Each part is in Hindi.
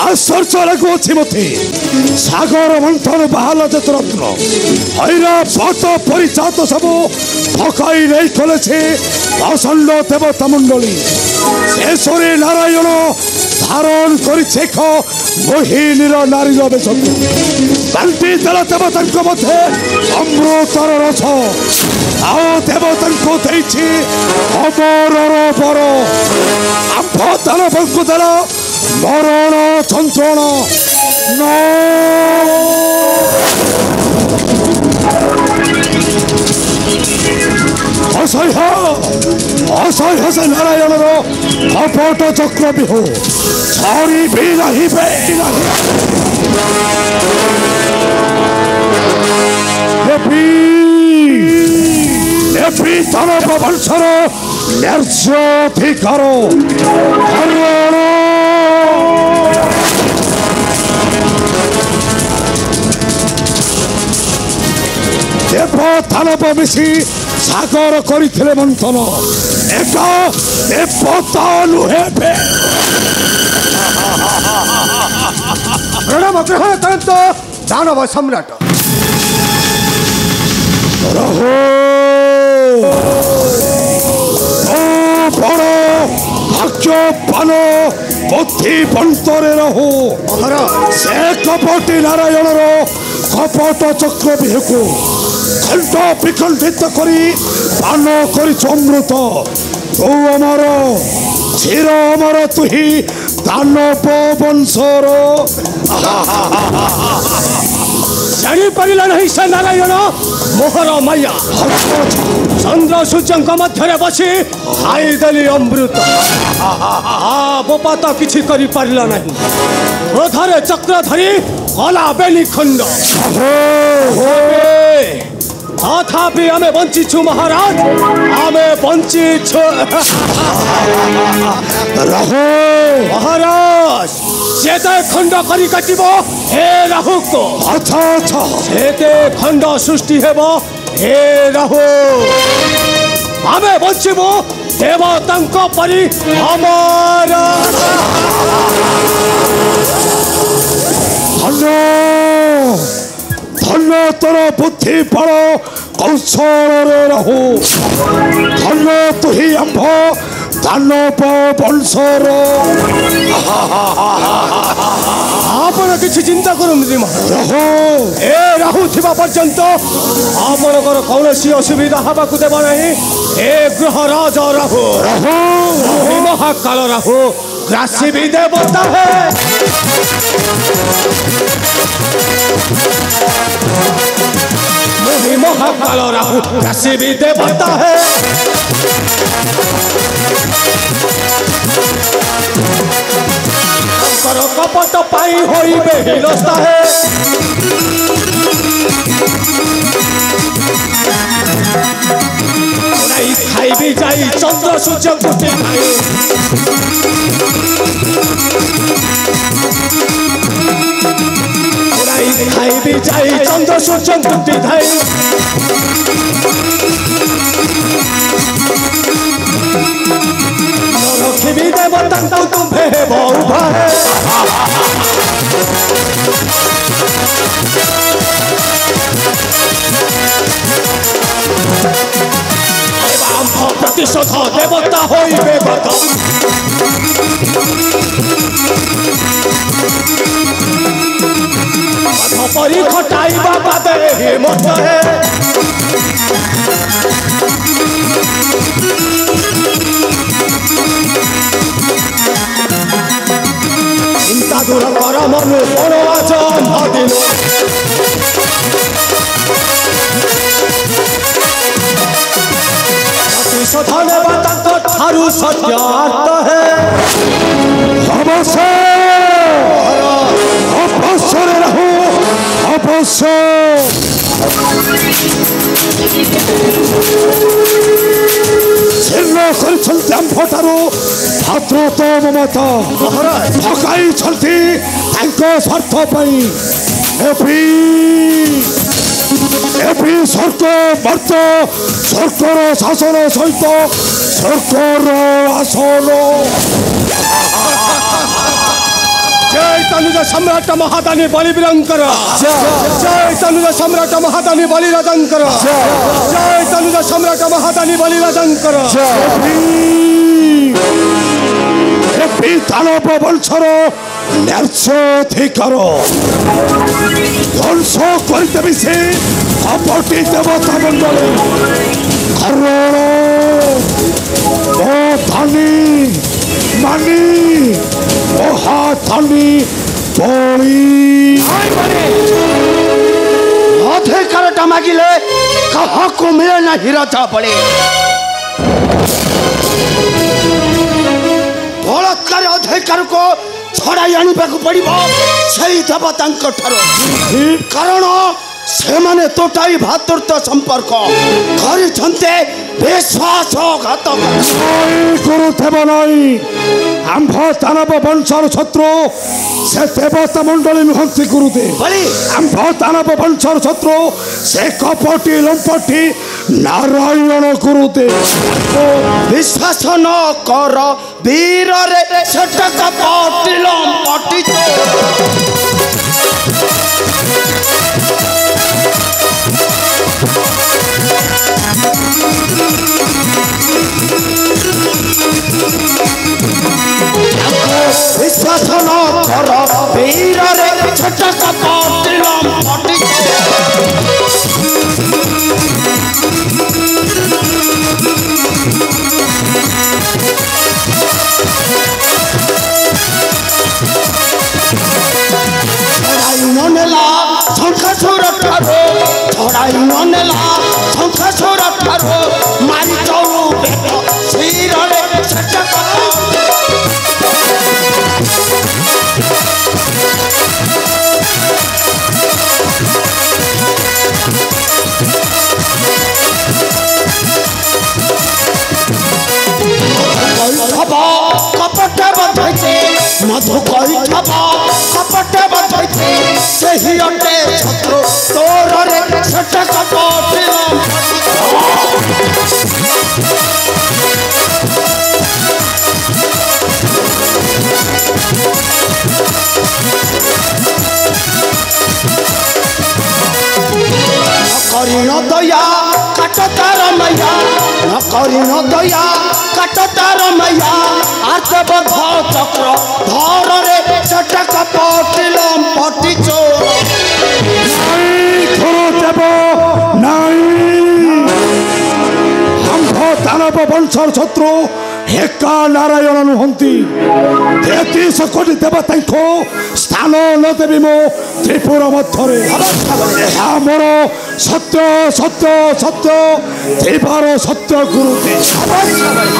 आश्चर्य लगुअछि मते सागर मंथन बाहला जत रत्न ऐरावत परिचात सब पकाई नहीं कलेছে प्रचंड देवता मंडली शेषरे नारायण धारण करिছে एक मोहिनीर नारीर बेश बाल्टी देला देवता मध्य अमृतर रस आओ देवता देछि अमरर बर आंभ दानवଙ୍କୁ देला मरण चंचण असह्य असह्य से नारायण कपट चक्र बिहू छड़ी भी नहीं दानव वंशर निर्जधिकार देव दानव मिशी सागर करथिले मंथन एक देवता नुहे प्रणव ग्रहण करंतो दानव सम्राट रहो ओ बड़ भाग्यवान बुद्धि बंतरे रहो से कपटी नारायण कपट चक्र बिहू खंड विखंडित करी पान करी अमृत तू अमर चिर अमर तुही दानव वंशर जानी पारा नहीं से नारायण मोहर मैया चंद्र सूर्य मध्य बसी खाईदेली अमृत बोपा तो किसी कर पारा नहीं क्रोधरे चक्र धरी कला बेली खंड तथापि आमे बंचीछु महाराज आमे बंचीछु रहो महाराज सेते खंड करी काटिबो हे राहु को अच्छा सेते खंड सृष्टि हेबो हे राहु आमे बंचीबो देवतांक परि अमर धन्य तोर बुद्धि बड़ कौशल रहो धन्य तुही अंभ दानव वंशर आपण किसी चिंता करंतु रहो ए राहु थिबा पर्यंत आपणकर कौनसी असुविधा हवाकु देबा नहीं ए ग्रह राज राहु रहो महाकाल राहु ग्रासी भी देवता है महाकाल राहु ग्रासी भी देवता है कपट पाई होई बेहिलस्ता है खाई भी जाई चंद्र सूर्य कुटी खाई भी जाई चंद्र सूर्य कुटी धाई रखी भी देवता तुम्हें बहु भाई प्रतिशोध देवता होइबे गत परी खटाई बाबा दे हिम्मत है चिंता दूर कर मनु बड़ आज दिन प्रतिशोधन बाता ठारू सत्यार्थ है अवश्य रहो अवश्य जीर्ण करठारू भातृत्व ममता भगाई स्वार्थ एपी स्वर्ग मर्त स्वर्गर शासन सहित स्वर्गर आसन तनुज सम्राट महादानी बलि विरंकर जय तनुज सम्राट महादानी बलि राजंकर जय तनुज सम्राट महादानी बलि राजंकर दानव वंशर न्यायाधिकार ध्वंस करदेवी से कपटी देवता मंडल करण धनी मानी महाधनी बलि अधिकार मागिले कहा को मिले ना हीरा था पड़े बलात्कार अधिकार को छड़ाई आने पड़ो से देवता कारण से माने तोटाई भातृत्व संपर्क करते विश्वासघातक गुरुदेव नाई आंभ दानव वंशर शत्रु से देवता मंडली नुहंती गुरुदेव आंभ दानव वंशर शत्रु से कपटी लंपटी नारायण गुरुदेव विश्वास न कर वीर रे कपटी लंपटी विश्वास न कर वीर रे कपटी लंपटी नेला शंखासुर ठारो छड़ाई न नेला शंखासुर ठारो मारी चौरु बेट सिर रे छटक कपट बधैते मधु कही कपट बधैते सही अटे छत्र तोर रे छट कपट करीन दया काट तार मैया न करीन दया काट तार मैया आर्त बध चक्र धर रे चटक पटी लंपटी चोर गुरुदेव नाई आंभ दानव वंशर शत्रु एका नारायण नुहंती 33 कोटी देवता स्थान न देवी मो त्रिपुर मध्य मोर सत्य सत्य सत्य देवार सत्य गुरुदेव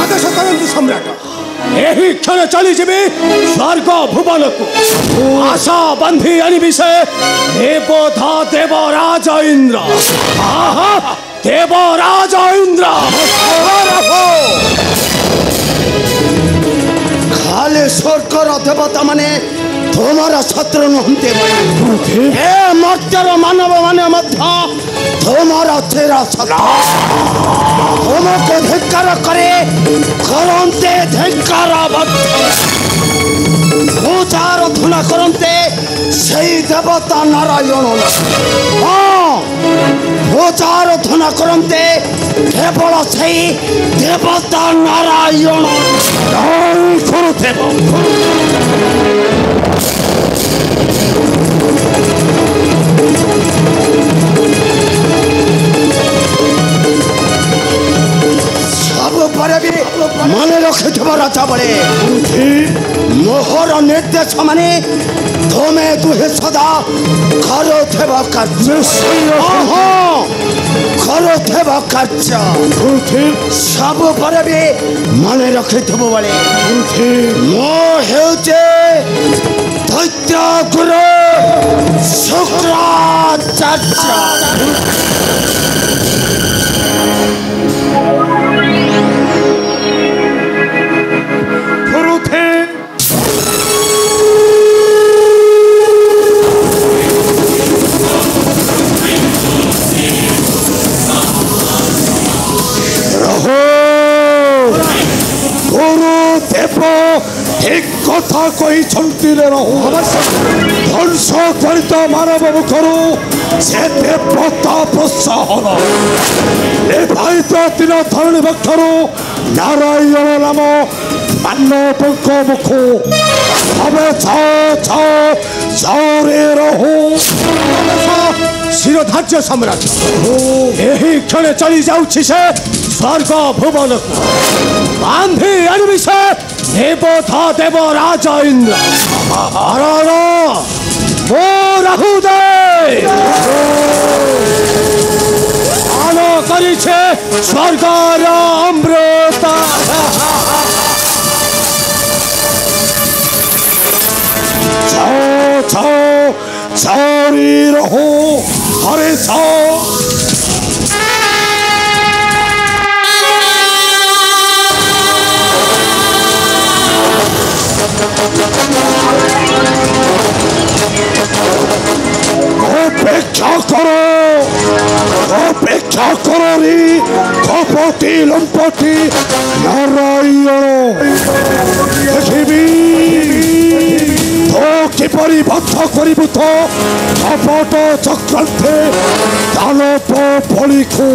आदेश करंतु सम्राट यही क्षण चली जीवी स्वर्ग भुवन को आशा बंधी अनि विषय देवोधा देवराज इंद्र आहा देवराज इंद्र खाले स्वर्गर देवता माने तुम्हारा शत्रु नुहंते हे मर्त्यर मानव माने मध्य तुम्हारा तेरा शत्रु तुमको धिक्कार करे करते धिक्कार पूजार धुना करते सही देवता नारायण हाँ पूजार धुना करते केवल सही देवता नारायण मन रखे राजा बड़े मोहर निर्देश माने तुम्हें दुहे सदा करो कार्य करो कार्य सब पर भी मन रखे बड़े मो हेउचे दैत्य गुरु शुक्राचार्य ঠিক কথা কইছন্তি রহু ধ্বংস করিত মানব মুখରୁ যেতে প্রতাপ সহন লেভাইত তিন ধরণী বক্ষରୁ নারায়ণ নাম মানবଙ୍କ মুখ হবে ঝরে রহু শিরোধার্য সম্রাট এই ক্ষণে চলি যাଉଛି সে স্বর্গ ভুবনକୁ বান্ধি আনবি সে দেবতা দেব রাজা ইন্দ্র হরণ ও রাহুদে পান করিছে স্বর্গর অমৃত ঝরি রহু হরে অপেক্ষা করো রে কপটি লম্পটি নারায়ণ দেখিবি তো কিপরি বদ্ধ করিবু তো কপট চক্রান্তে দানব বলিখু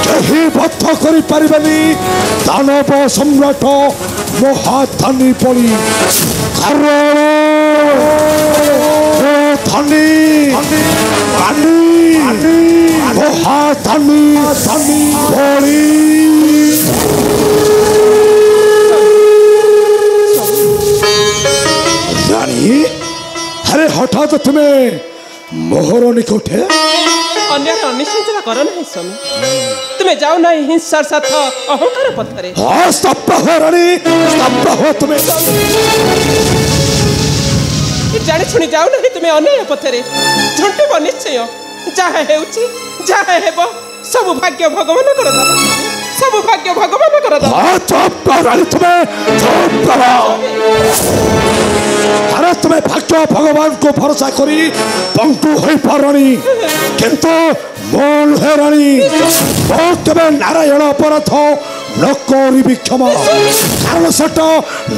কেহি বদ্ধ করি পারিবেনি দানব সম্রাট মহাধনী পড়ি কারণ ধনী মহাধনী পড়ি রানী আরে হঠাৎ তুমি মোহর নিকটে अन्य निश्चिंता कर ना स्वामी तुम्हें जाओ ना हिंसार साथ अहंकार पथरे स्तब्ध हो रानी स्तब्ध हो तुम्हें जाने छुणी जाओ ना तुम्हें अन्याय पथरे झुंटिब निश्चय जहाँ हेउची जहाँ हेब सब भाग्य भगवान कर सब भाग्य भगवान कर चुप कर रानी तुम्हें चुप करो अरे तुम्हें भाग्य भगवान को भरोसा करी पंक्तु हो पारणी किंतु मोल है रानी बहुत तुम्हें नारायण अपराध न करी क्षमा कारण सेटा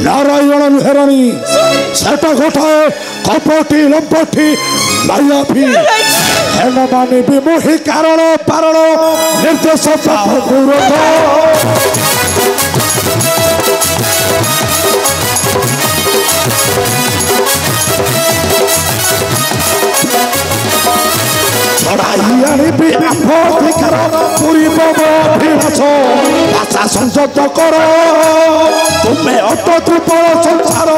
नारायण नुहे रानी सेटा गोटाए कपटी लंपटी मायावी हेन माने विमोही कारण पारण निर्देश भाषा संसद कर तुम्हें अटूपल संसार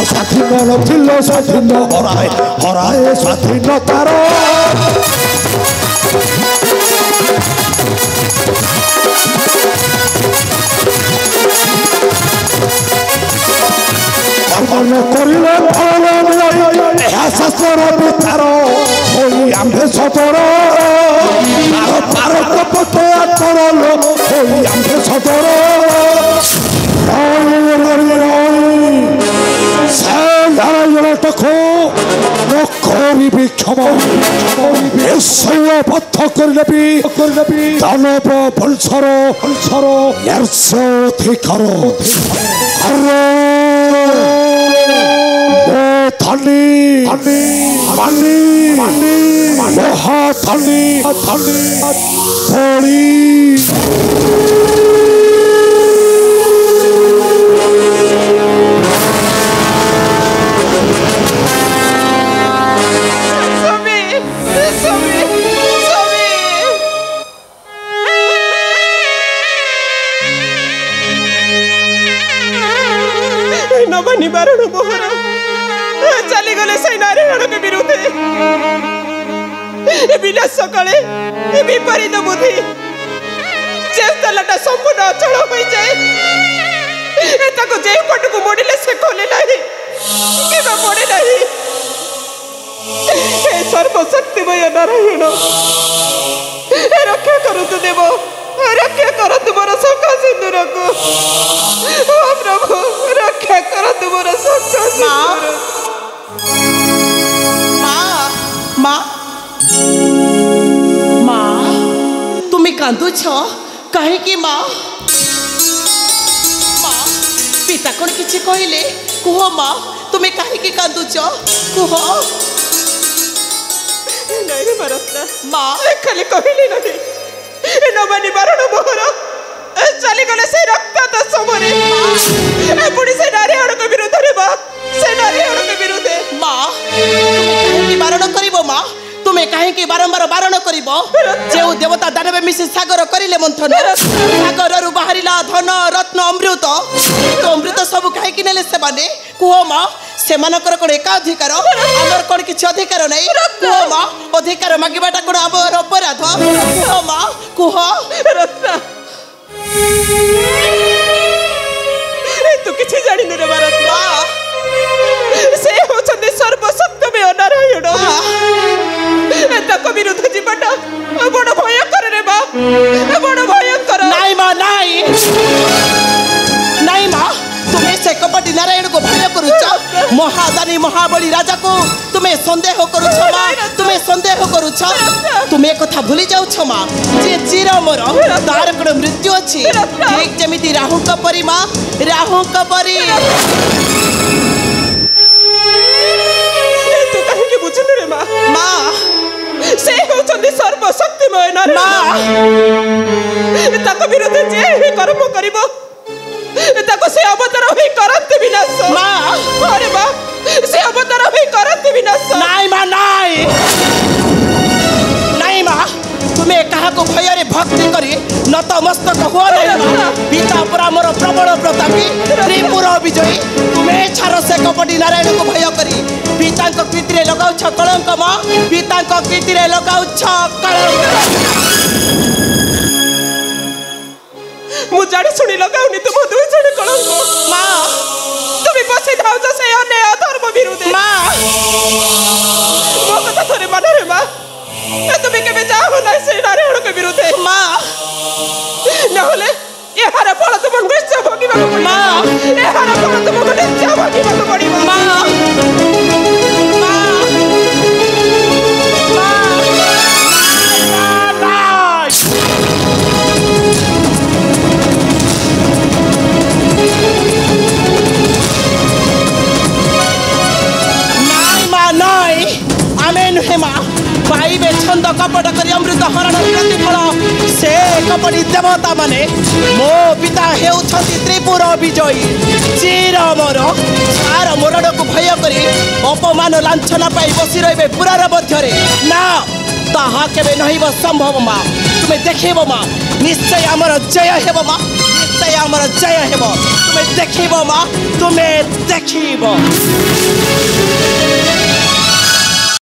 स्वाधीन नथिल स्वाधीन हराए हराए स्वाधीनतार मन करिले फल शास्त्र विचार आम्भे सतर भारत पटे तरल आम्भे सतर नारायणटको करी क्षमा निश्चय बद्ध करनेबी दानव वंशर निर्षधिकार धनी महाधनी बड़ी निवारण मोहर चली गले से नारायण के विरुद्धे विनाश सकाले विपरीत बुद्धि चेष्टाटा संपूर्ण अचल हो जाए जे पट को मोड़े से खोले नहीं पड़े नहीं सर्वशक्तिमय नारायण रक्षा करतु देव रक्षा करतु मोर सखा सिंदूर को କାନ୍ଦୁଛ କାହିଁକି ମା ମା ପିତା କ'ଣ କିଛି କହିଲେ କୁହ ମା ତୁମେ କାହିଁକି କାନ୍ଦୁଛ କୁହ ନାଇଁ ରତ୍ନା ମା ଖାଲି କହିଲି ନାହିଁ ନବାନି ବାରଣ ମୋହର ଚାଲିଗଲେ ସେ ରକ୍ତ ସମୟରେ ପୁଣି ସେ ନାରୀ ଆଡ଼କ ବିରୁଦ୍ଧରେ ବା ସେ ନାରୀ ଆଡ଼କ ବିରୁଦ୍ଧେ ମା ତୁମେ କାହିଁକି ବାରଣ କରିବ ମା ତୁମେ କାହିଁକି ବାରମ୍ବାର ବାରଣ କରିବ ଯେଉଁ ଦେବତା ଦାନବେ ମିଶି ସାଗର କରିଲେ ମନ୍ଥନ ସାଗରରୁ ବାହାରିଲା ଧନ ରତ୍ନ ଅମୃତ ଅମୃତ ସବୁ କାହିଁକି ନେଲେ ସେମାନେ କୁହ ମା ସେମାନଙ୍କର କ'ଣ ଏକା ଅଧିକାର ଆମର କ'ଣ କିଛି ଅଧିକାର ନାହିଁ କୁହ ମା ଅଧିକାର ମାଗିବାଟା କ'ଣ ଆମର ଅପରାଧ କୁହ ମା କୁହ ରତ୍ନା ତୁ କିଛି ଜାଣିନୁ ରେ ରତ୍ନା ସେ ହେଉଛନ୍ତି ସର୍ବଶକ୍ତମେୟ ନାରାୟଣ ତାଙ୍କ ବିରୁଦ୍ଧ ଯିବାଟା ବଡ଼ ଭୟଙ୍କର ରେ ମା ବଡ଼ ଭୟଙ୍କର ନାଇଁ ମା ନାଇଁ ନାଇଁ ମା ତୁମେ ସେ କପଟି ନାରାୟଣକୁ ଭୟ କରୁଛ ମହାଦାନୀ ମହାବଳୀ ରାଜାକୁ ତୁମେ ସନ୍ଦେହ କରୁଛ ମା ତୁମେ ସନ୍ଦେହ କରୁଛ ତୁମେ କଥା ଭୁଲି ଯାଉଛ ମା ଯେ ଚିର ମୋର ତାର କ'ଣ ମୃତ୍ୟୁ ଅଛି ଠିକ୍ ଯେମିତି ରାହୁଙ୍କ ପରି ମା ରାହୁଙ୍କ ପରି ତୁ କାହିଁକି ବୁଝୁନୁ ରେ ମା ମା ସେ ହେଉଛନ୍ତି ସର୍ବଶକ୍ତିମୟ ନାରାୟଣ ତାଙ୍କ ବିରୁଦ୍ଧରେ ଯିଏ ହିଁ କର୍ମ କରିବ ତାକୁ ସେ ଅବତାର ହିଁ କରନ୍ତି ବିନାଶ ମା ଆରେ ମା ସେ ଅବତାର ହିଁ କରନ୍ତି ବିନାଶ ନାଇଁ ମା ନାଇଁ ନାଇଁ ମା ତୁମେ କାହାକୁ ଭୟରେ ଭକ୍ତି କରି ନତମସ୍ତକ ହୁଅ ନାହିଁ ମା ପିତା ପରା ମୋର ପ୍ରବଳ ପ୍ରତାପୀ ତ୍ରିପୁର ବିଜୟୀ ତୁମେ ଛାର ସେ କପଟି ନାରାୟଣକୁ ଭୟ କରି ପିତାଙ୍କ କୀର୍ତ୍ତିରେ ଲଗାଉଛ କଳଙ୍କ ମା ପିତାଙ୍କ କୀର୍ତ୍ତିରେ ଲଗାଉଛ କଳଙ୍କ ମୁଁ ଜାଣି ଶୁଣି ଲଗାଉନି ତୁମ ଦୁଇ ଜଣ କଳଙ୍କ ମା তুমি বসে ধাউছ সেই অন্যায় অধর্ম বিরুদ্ধে মা ମୋ କଥା ଥରେ ମାନ ରେ ମା তুমি কেবে যাও না সেই নারায়ণଙ୍କ বিরুদ্ধে মা নহলে এହାର ফল তোমাকে নিশ্চয় ভোগিବାକୁ পড়িব মা এହାର ফল তোমাকে নিশ্চয় ভোগিବାକୁ পড়িব মা पाइबे छंद कपट कर अमृत हरण प्रतिफल से कपटी देवता माने मो पिता हेउछंती त्रिपुर विजयी चिर मोर सार मोरड को भय करी अपमान लांछना पाई बसी रहिबे पुरार मध्यरे ना ताहा केबे नहिब संभव मा तुमे देखिबो मा निश्चय हमर जय हेबो मा निश्चय हमर जय हेबो तुमे देखिबो मा तुमे देखिबो